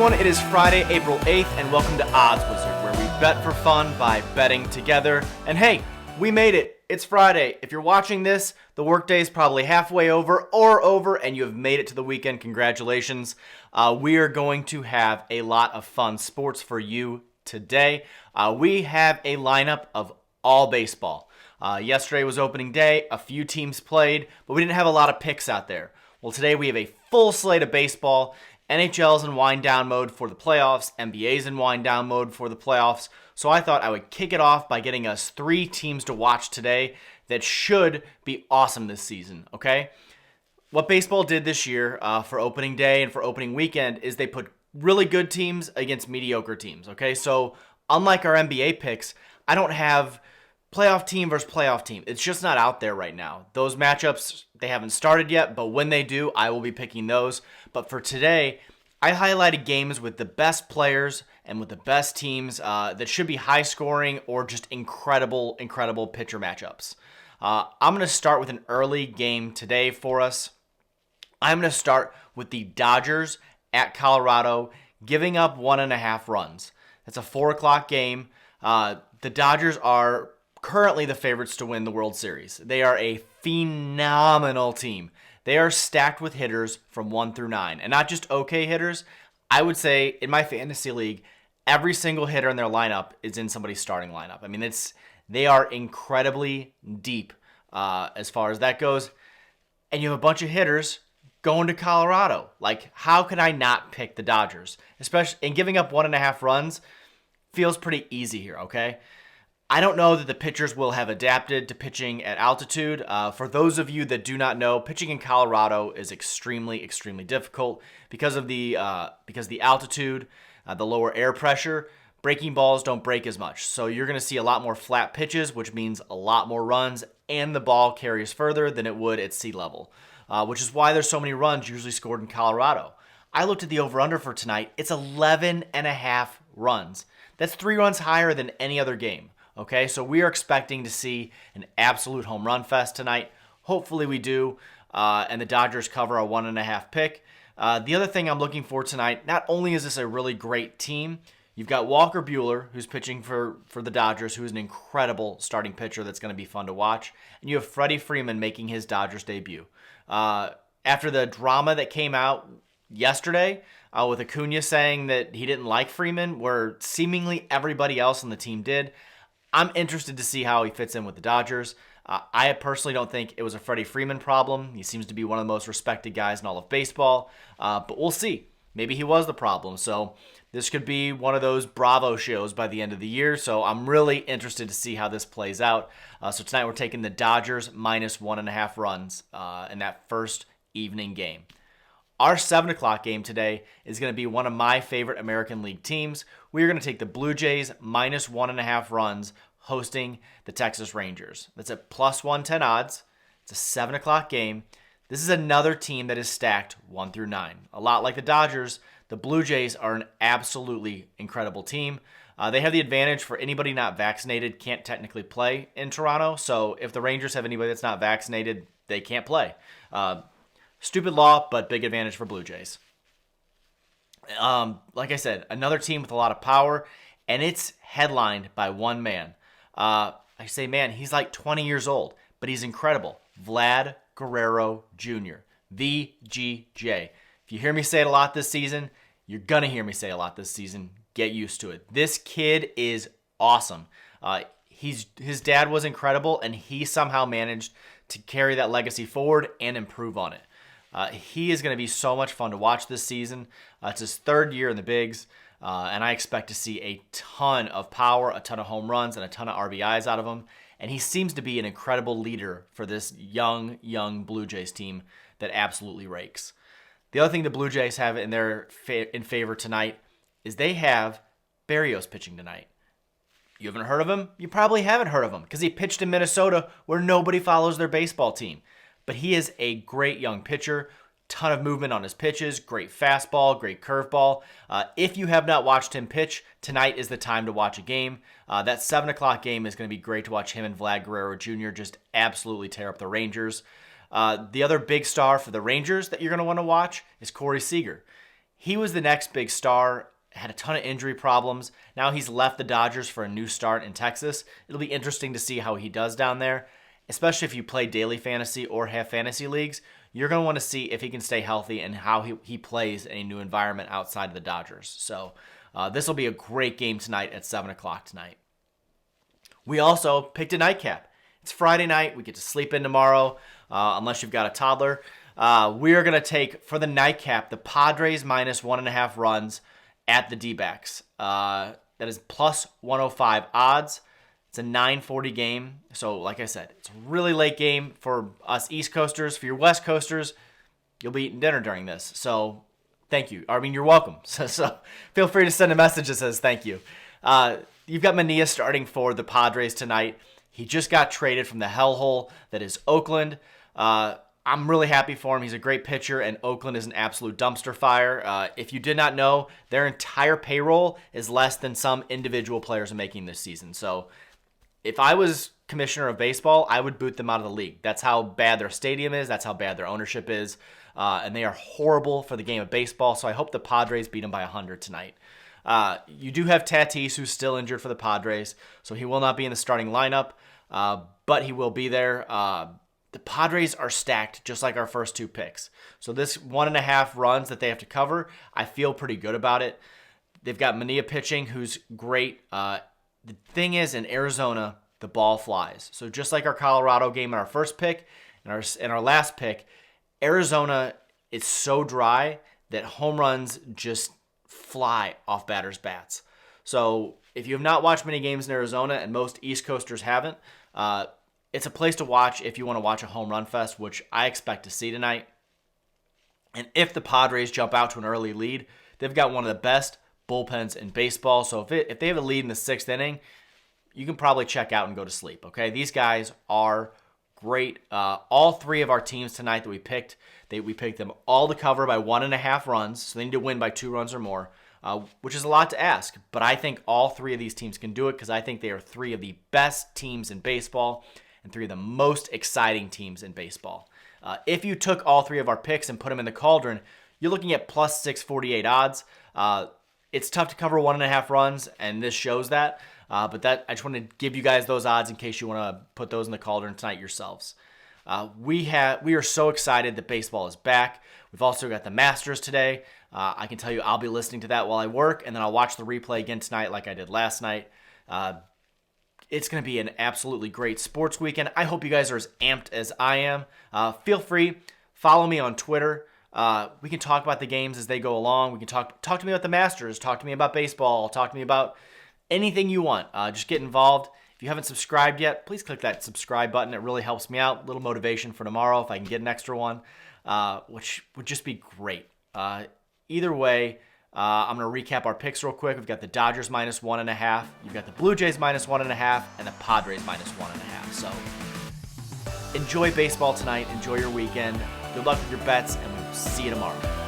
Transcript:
everyone, it is Friday, April 8th, and welcome to Odds Wizard, where we bet for fun by betting together. And hey, we made it. It's Friday. If you're watching this, the workday is probably halfway over, and you have made it to the weekend. Congratulations. We are going to have a lot of fun sports for you today. We have a lineup of all baseball. Yesterday was opening day. A few teams played, but we didn't have a lot of picks out there. Well, today we have a full slate of baseball. NHL's in wind down mode for the playoffs. NBA's in wind down mode for the playoffs. So I thought I would kick it off by getting us 3 teams to watch today that should be awesome this season, okay? What baseball did this year for opening day and for opening weekend is they put really good teams against mediocre teams, okay? So unlike our NBA picks, I don't have playoff team versus playoff team. It's just not out there right now. Those matchups, they haven't started yet, but when they do, I will be picking those. But for today, I highlighted games with the best players and with the best teams that should be high scoring or just incredible pitcher matchups. I'm going to start with an early game today for us. I'm going to start with the Dodgers at Colorado, giving up 1.5 runs. That's a 4 o'clock game. The Dodgers are currently the favorites to win the World Series. They are a phenomenal team. They are stacked with hitters from 1 through 9, and not just okay hitters. I would say in my fantasy league, every single hitter in their lineup is in somebody's starting lineup. I mean, they are incredibly deep as far as that goes. And you have a bunch of hitters going to Colorado. Like, how could I not pick the Dodgers? Especially in giving up 1.5 runs feels pretty easy here, okay? I don't know that the pitchers will have adapted to pitching at altitude. For those of you that do not know, pitching in Colorado is extremely difficult because of the altitude, the lower air pressure. Breaking balls don't break as much, so you're going to see a lot more flat pitches, which means a lot more runs, and the ball carries further than it would at sea level, which is why there's so many runs usually scored in Colorado. I looked at the over-under for tonight. It's 11.5 runs. That's 3 runs higher than any other game. Okay, so we are expecting to see an absolute home run fest tonight. Hopefully we do, and the Dodgers cover a 1.5 pick. The other thing I'm looking for tonight, not only is this a really great team, you've got Walker Buehler, who's pitching for the Dodgers, who is an incredible starting pitcher that's going to be fun to watch, and you have Freddie Freeman making his Dodgers debut. After the drama that came out yesterday with Acuna saying that he didn't like Freeman, where seemingly everybody else on the team did, I'm interested to see how he fits in with the Dodgers. I personally don't think it was a Freddie Freeman problem. He seems to be one of the most respected guys in all of baseball, but we'll see. Maybe he was the problem. So this could be one of those Bravo shows by the end of the year. So I'm really interested to see how this plays out. So tonight we're taking the Dodgers minus 1.5 runs in that first evening game. Our 7 o'clock game today is going to be one of my favorite American League teams. We are going to take the Blue Jays minus 1.5 runs hosting the Texas Rangers. That's at plus 110 odds. It's a 7 o'clock game. This is another team that is stacked 1 through 9. A lot like the Dodgers, the Blue Jays are an absolutely incredible team. They have the advantage for anybody not vaccinated can't technically play in Toronto. So if the Rangers have anybody that's not vaccinated, they can't play. Stupid law, but big advantage for Blue Jays. Like I said, another team with a lot of power, and it's headlined by one man. I say man, he's like 20 years old, but he's incredible. Vlad Guerrero Jr., VGJ. If you hear me say it a lot this season, you're going to hear me say a lot this season. Get used to it. This kid is awesome. His dad was incredible, and he somehow managed to carry that legacy forward and improve on it. He is going to be so much fun to watch this season. It's his 3rd year in the bigs, and I expect to see a ton of power, a ton of home runs, and a ton of RBIs out of him. And he seems to be an incredible leader for this young Blue Jays team that absolutely rakes. The other thing the Blue Jays have in favor tonight is they have Berrios pitching tonight. You haven't heard of him? You probably haven't heard of him because he pitched in Minnesota where nobody follows their baseball team. But he is a great young pitcher, ton of movement on his pitches, great fastball, great curveball. If you have not watched him pitch, tonight is the time to watch a game. That 7 o'clock game is going to be great to watch him and Vlad Guerrero Jr. just absolutely tear up the Rangers. The other big star for the Rangers that you're going to want to watch is Corey Seager. He was the next big star, had a ton of injury problems. Now he's left the Dodgers for a new start in Texas. It'll be interesting to see how he does down there, especially if you play daily fantasy or have fantasy leagues. You're going to want to see if he can stay healthy and how he plays in a new environment outside of the Dodgers. So this will be a great game tonight at 7 o'clock tonight. We also picked a nightcap. It's Friday night. We get to sleep in tomorrow, unless you've got a toddler. We are going to take, for the nightcap, the Padres minus 1.5 runs at the D-backs. That is plus 105 odds. It's a 9:40 game. So like I said, it's a really late game for us East Coasters. For your West Coasters, you'll be eating dinner during this. So thank you. I mean, you're welcome. So feel free to send a message that says thank you. You've got Mania starting for the Padres tonight. He just got traded from the hellhole that is Oakland. I'm really happy for him. He's a great pitcher, and Oakland is an absolute dumpster fire. If you did not know, their entire payroll is less than some individual players are making this season. So if I was commissioner of baseball, I would boot them out of the league. That's how bad their stadium is. That's how bad their ownership is. And they are horrible for the game of baseball. So I hope the Padres beat them by 100 tonight. You do have Tatis, who's still injured for the Padres. So he will not be in the starting lineup. But he will be there. The Padres are stacked just like our first two picks. So this 1.5 runs that they have to cover, I feel pretty good about it. They've got Mania pitching, who's great. The thing is, in Arizona, the ball flies. So just like our Colorado game in our first pick and our last pick, Arizona is so dry that home runs just fly off batters' bats. So if you have not watched many games in Arizona, and most East Coasters haven't, it's a place to watch if you want to watch a home run fest, which I expect to see tonight. And if the Padres jump out to an early lead, they've got one of the best bullpens in baseball. So if they have a lead in the 6th inning, you can probably check out and go to sleep. Okay, these guys are great. All three of our teams tonight that we picked them all to cover by 1.5 runs. So they need to win by 2 runs or more, which is a lot to ask. But I think all three of these teams can do it because I think they are 3 of the best teams in baseball and 3 of the most exciting teams in baseball. If you took all 3 of our picks and put them in the cauldron, you're looking at plus 648 odds. It's tough to cover 1.5 runs, and this shows that. But I just want to give you guys those odds in case you want to put those in the cauldron tonight yourselves. We are so excited that baseball is back. We've also got the Masters today. I can tell you I'll be listening to that while I work, and then I'll watch the replay again tonight like I did last night. It's going to be an absolutely great sports weekend. I hope you guys are as amped as I am. Feel free, follow me on Twitter. We can talk about the games as they go along. We can talk to me about the Masters, talk to me about baseball, talk to me about anything you want. Just get involved. If you haven't subscribed yet, please click that subscribe button. It really helps me out. A little motivation for tomorrow if I can get an extra one, which would just be great. Either way, I'm going to recap our picks real quick. We've got the Dodgers minus 1.5. You've got the Blue Jays minus 1.5 and the Padres minus 1.5. So enjoy baseball tonight. Enjoy your weekend. Good luck with your bets, and we'll see you tomorrow.